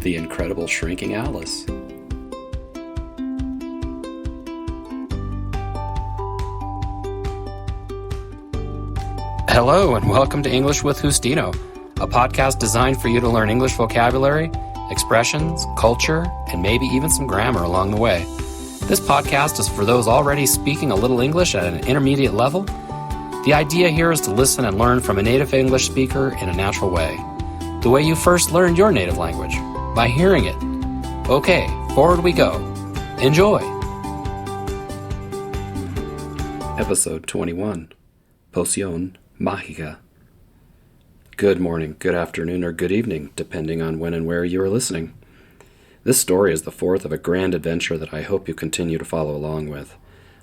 The Incredible Shrinking Alice. Hello and welcome to English with Justino, a podcast designed for you to learn English vocabulary, expressions, culture, and maybe even some grammar along the way. This podcast is for those already speaking a little English at an intermediate level. The idea here is to listen and learn from a native English speaker in a natural way, the way you first learned your native language, by hearing it. Okay, forward we go. Enjoy! Episode 21, Poción Mágica. Good morning, good afternoon, or good evening, depending on when and where you are listening. This story is the fourth of a grand adventure that I hope you continue to follow along with.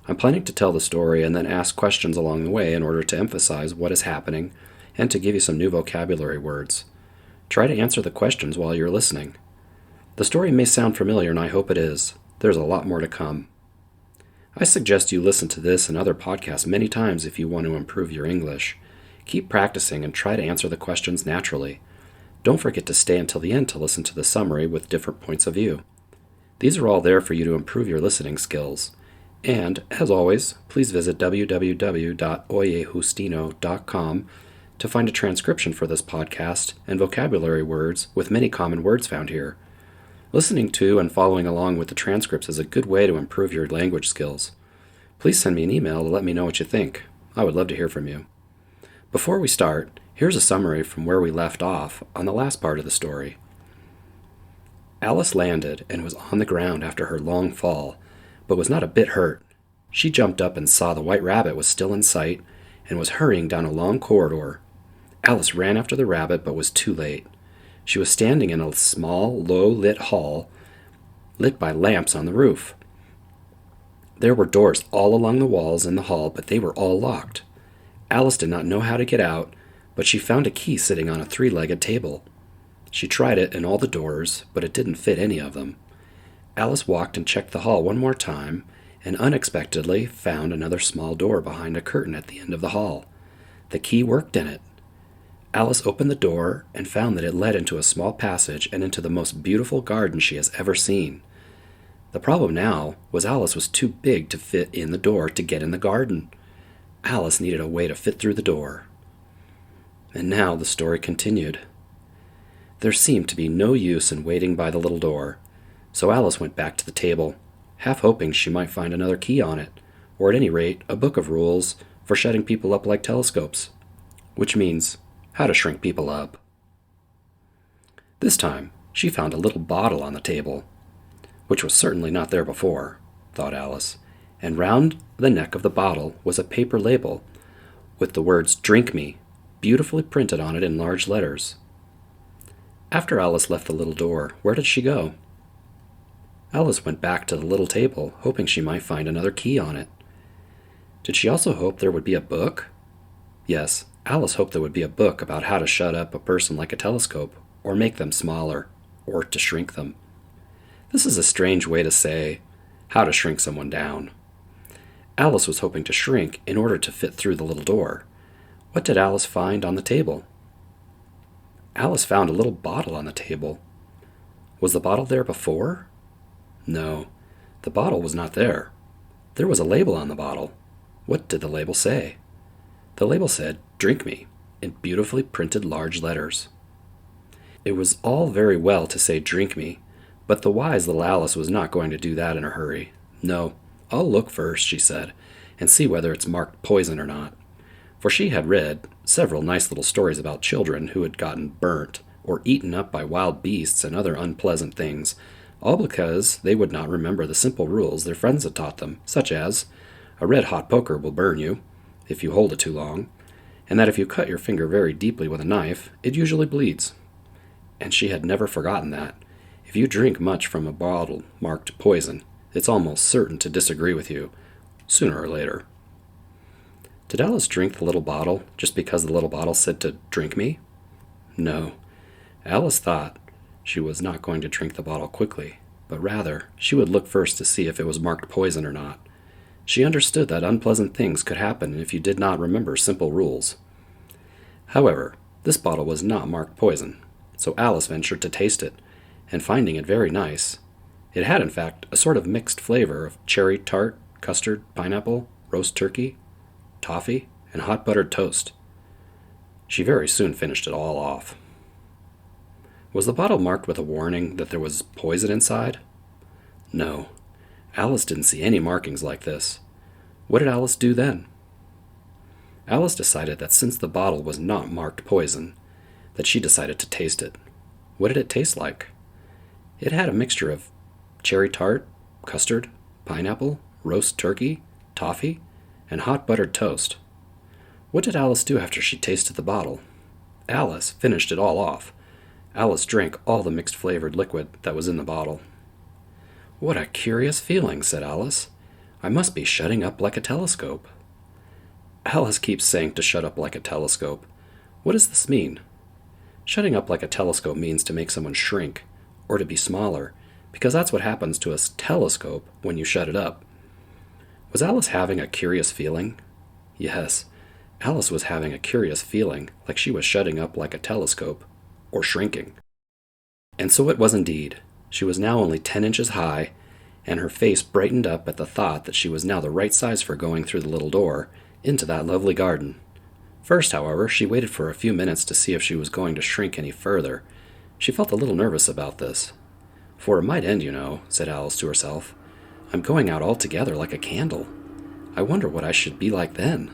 I'm planning to tell the story and then ask questions along the way in order to emphasize what is happening and to give you some new vocabulary words. Try to answer the questions while you're listening. The story may sound familiar, and I hope it is. There's a lot more to come. I suggest you listen to this and other podcasts many times if you want to improve your English. Keep practicing and try to answer the questions naturally. Don't forget to stay until the end to listen to the summary with different points of view. These are all there for you to improve your listening skills. And, as always, please visit www.oyejustino.com to find a transcription for this podcast and vocabulary words with many common words found here. Listening to and following along with the transcripts is a good way to improve your language skills. Please send me an email to let me know what you think. I would love to hear from you. Before we start, here's a summary from where we left off on the last part of the story. Alice landed and was on the ground after her long fall, but was not a bit hurt. She jumped up and saw the white rabbit was still in sight and was hurrying down a long corridor. Alice ran after the rabbit but was too late. She was standing in a small, low-lit hall, lit by lamps on the roof. There were doors all along the walls in the hall, but they were all locked. Alice did not know how to get out, but she found a key sitting on a three-legged table. She tried it in all the doors, but it didn't fit any of them. Alice walked and checked the hall one more time, and unexpectedly found another small door behind a curtain at the end of the hall. The key worked in it. Alice opened the door and found that it led into a small passage and into the most beautiful garden she has ever seen. The problem now was Alice was too big to fit in the door to get in the garden. Alice needed a way to fit through the door. And now the story continued. There seemed to be no use in waiting by the little door, so Alice went back to the table, half hoping she might find another key on it, or at any rate a book of rules for shutting people up like telescopes, which means how to shrink people up. This time, she found a little bottle on the table, which was certainly not there before, thought Alice, and round the neck of the bottle was a paper label with the words "Drink Me" beautifully printed on it in large letters. After Alice left the little door, where did she go? Alice went back to the little table, hoping she might find another key on it. Did she also hope there would be a book? Yes, Alice hoped there would be a book about how to shut up a person like a telescope, or make them smaller, or to shrink them. This is a strange way to say how to shrink someone down. Alice was hoping to shrink in order to fit through the little door. What did Alice find on the table? Alice found a little bottle on the table. Was the bottle there before? No, the bottle was not there. There was a label on the bottle. What did the label say? The label said, "Drink me," in beautifully printed large letters. It was all very well to say "drink me," but the wise little Alice was not going to do that in a hurry. "No, I'll look first," she said, "and see whether it's marked poison or not." For she had read several nice little stories about children who had gotten burnt or eaten up by wild beasts and other unpleasant things, all because they would not remember the simple rules their friends had taught them, such as, a red-hot poker will burn you if you hold it too long, and that if you cut your finger very deeply with a knife, it usually bleeds. And she had never forgotten that. If you drink much from a bottle marked poison, it's almost certain to disagree with you, sooner or later. Did Alice drink the little bottle just because the little bottle said to "drink me"? No. Alice thought she was not going to drink the bottle quickly, but rather she would look first to see if it was marked poison or not. She understood that unpleasant things could happen if you did not remember simple rules. However, this bottle was not marked poison, so Alice ventured to taste it, and finding it very nice. It had, in fact, a sort of mixed flavor of cherry tart, custard, pineapple, roast turkey, toffee, and hot buttered toast. She very soon finished it all off. Was the bottle marked with a warning that there was poison inside? No. Alice didn't see any markings like this. What did Alice do then? Alice decided that since the bottle was not marked poison, that she decided to taste it. What did it taste like? It had a mixture of cherry tart, custard, pineapple, roast turkey, toffee, and hot buttered toast. What did Alice do after she tasted the bottle? Alice finished it all off. Alice drank all the mixed flavored liquid that was in the bottle. What a curious feeling, said Alice. I must be shutting up like a telescope. Alice keeps saying to shut up like a telescope. What does this mean? Shutting up like a telescope means to make someone shrink, or to be smaller, because that's what happens to a telescope when you shut it up. Was Alice having a curious feeling? Yes, Alice was having a curious feeling, like she was shutting up like a telescope, or shrinking. And so it was indeed. She was now only 10 inches high, and her face brightened up at the thought that she was now the right size for going through the little door into that lovely garden. First, however, she waited for a few minutes to see if she was going to shrink any further. She felt a little nervous about this. For it might end, you know, said Alice to herself. I'm going out altogether like a candle. I wonder what I should be like then.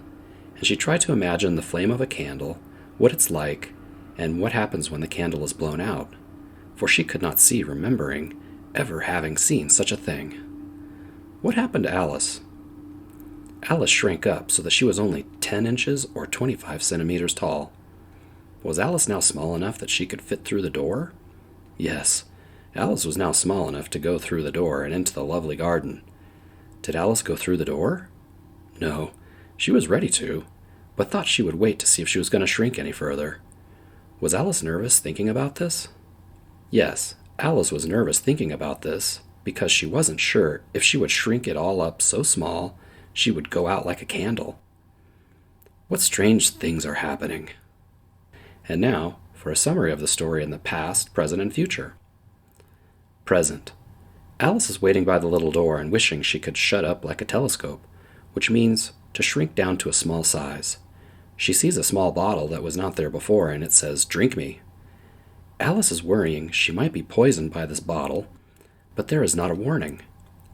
And she tried to imagine the flame of a candle, what it's like, and what happens when the candle is blown out. For she could not see, remembering, ever having seen such a thing. What happened to Alice? Alice shrank up so that she was only 10 inches or 25 centimeters tall. Was Alice now small enough that she could fit through the door? Yes, Alice was now small enough to go through the door and into the lovely garden. Did Alice go through the door? No, she was ready to, but thought she would wait to see if she was going to shrink any further. Was Alice nervous thinking about this? Yes, Alice was nervous thinking about this because she wasn't sure if she would shrink it all up so small she would go out like a candle. What strange things are happening? And now, for a summary of the story in the past, present, and future. Present. Alice is waiting by the little door and wishing she could shut up like a telescope, which means to shrink down to a small size. She sees a small bottle that was not there before, and it says, "Drink me." Alice is worrying she might be poisoned by this bottle, but there is not a warning.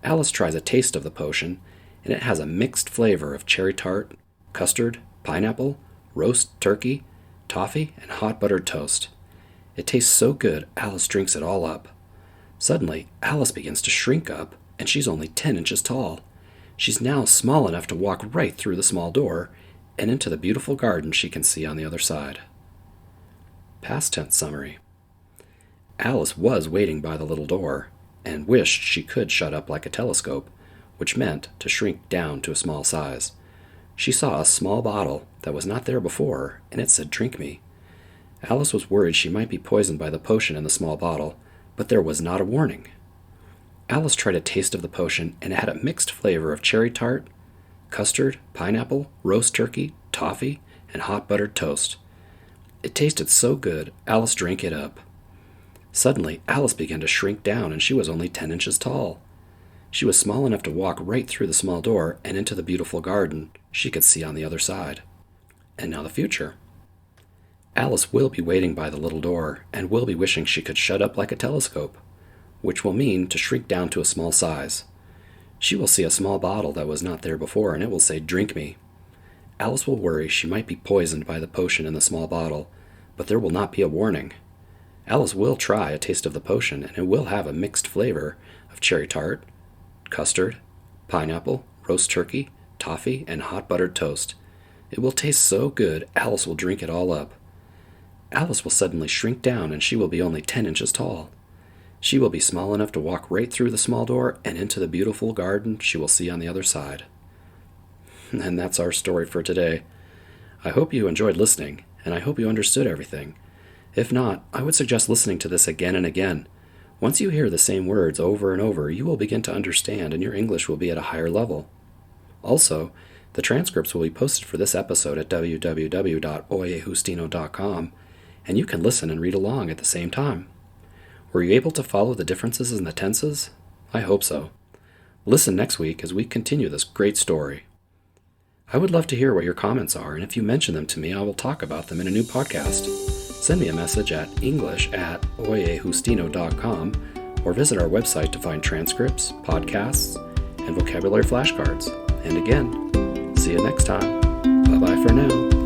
Alice tries a taste of the potion, and it has a mixed flavor of cherry tart, custard, pineapple, roast turkey, toffee, and hot buttered toast. It tastes so good, Alice drinks it all up. Suddenly, Alice begins to shrink up, and she's only 10 inches tall. She's now small enough to walk right through the small door and into the beautiful garden she can see on the other side. Past tense summary. Alice was waiting by the little door and wished she could shut up like a telescope, which meant to shrink down to a small size. She saw a small bottle that was not there before, and it said, "Drink me." Alice was worried she might be poisoned by the potion in the small bottle, but there was not a warning. Alice tried a taste of the potion, and it had a mixed flavor of cherry tart, custard, pineapple, roast turkey, toffee, and hot buttered toast. It tasted so good, Alice drank it up. Suddenly, Alice began to shrink down, and she was only 10 inches tall. She was small enough to walk right through the small door and into the beautiful garden she could see on the other side. And now the future. Alice will be waiting by the little door and will be wishing she could shut up like a telescope, which will mean to shrink down to a small size. She will see a small bottle that was not there before, and it will say, "Drink me." Alice will worry she might be poisoned by the potion in the small bottle, but there will not be a warning. Alice will try a taste of the potion, and it will have a mixed flavor of cherry tart, custard, pineapple, roast turkey, toffee, and hot buttered toast. It will taste so good, Alice will drink it all up. Alice will suddenly shrink down, and she will be only 10 inches tall. She will be small enough to walk right through the small door and into the beautiful garden she will see on the other side. And that's our story for today. I hope you enjoyed listening, and I hope you understood everything. If not, I would suggest listening to this again and again. Once you hear the same words over and over, you will begin to understand, and your English will be at a higher level. Also, the transcripts will be posted for this episode at www.oyehustino.com, and you can listen and read along at the same time. Were you able to follow the differences in the tenses? I hope so. Listen next week as we continue this great story. I would love to hear what your comments are, and if you mention them to me, I will talk about them in a new podcast. Send me a message at english@oyejustino.com or visit our website to find transcripts, podcasts, and vocabulary flashcards. And again, see you next time. Bye-bye for now.